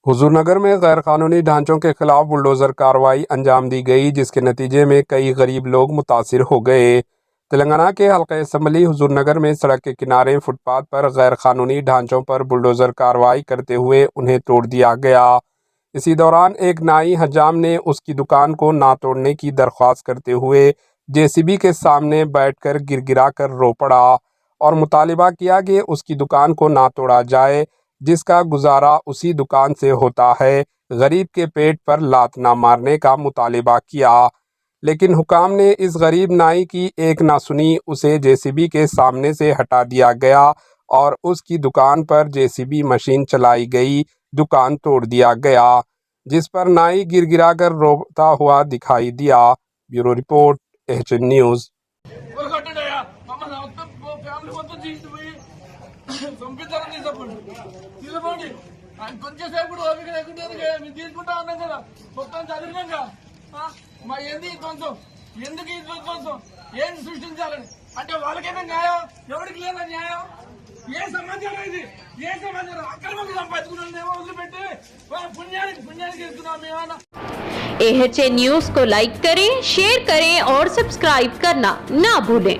हुजूरनगर में गैर कानूनी ढांचों के खिलाफ बुलडोजर कार्रवाई अंजाम दी गई, जिसके नतीजे में कई गरीब लोग मुतासिर हो गए। तेलंगाना के हल्का असम्बली हुजूरनगर में सड़क के किनारे फुटपाथ पर गैर कानूनी ढांचों पर बुलडोजर कार्रवाई करते हुए उन्हें तोड़ दिया गया। इसी दौरान एक नाई हजाम ने उसकी दुकान को ना तोड़ने की दरख्वास्त करते हुए जेसीबी के सामने बैठकर गिड़गिड़ा कर रो पड़ा और मुतालिबा किया कि उसकी दुकान को ना तोड़ा जाए, जिसका गुजारा उसी दुकान से होता है। गरीब के पेट पर लात ना मारने का मुतालिबा किया, लेकिन हुकाम ने इस गरीब नाई की एक ना सुनी। उसे जेसीबी के सामने से हटा दिया गया और उसकी दुकान पर जेसीबी मशीन चलाई गई, दुकान तोड़ दिया गया, जिस पर नाई गिड़गिड़ा कर रोता हुआ दिखाई दिया। Bureau report, HN news. కొంచెం సేపు కూడా ఓపిక లేకుంటే మేము తీసుకుంటా ఉన్నాం కదా, మొత్తం చదివినాక మా ఏంది ఈ ధ్వంసం, ఎందుకు ఈ ధ్వంసం, ఏం సృష్టించాలని అంటే వాళ్ళకైనా న్యాయం, ఎవరికి లేదా న్యాయం? ఏ సమాచారం ఇది? ఏ సమాచారం? అక్రమంగా సంపాదించుకున్నాం వదిలిపెట్టి పుణ్యానికి ఇస్తున్నాం మేమన్నా। एचएन न्यूज़ को लाइक करें, शेयर करें और सब्सक्राइब करना ना भूलें।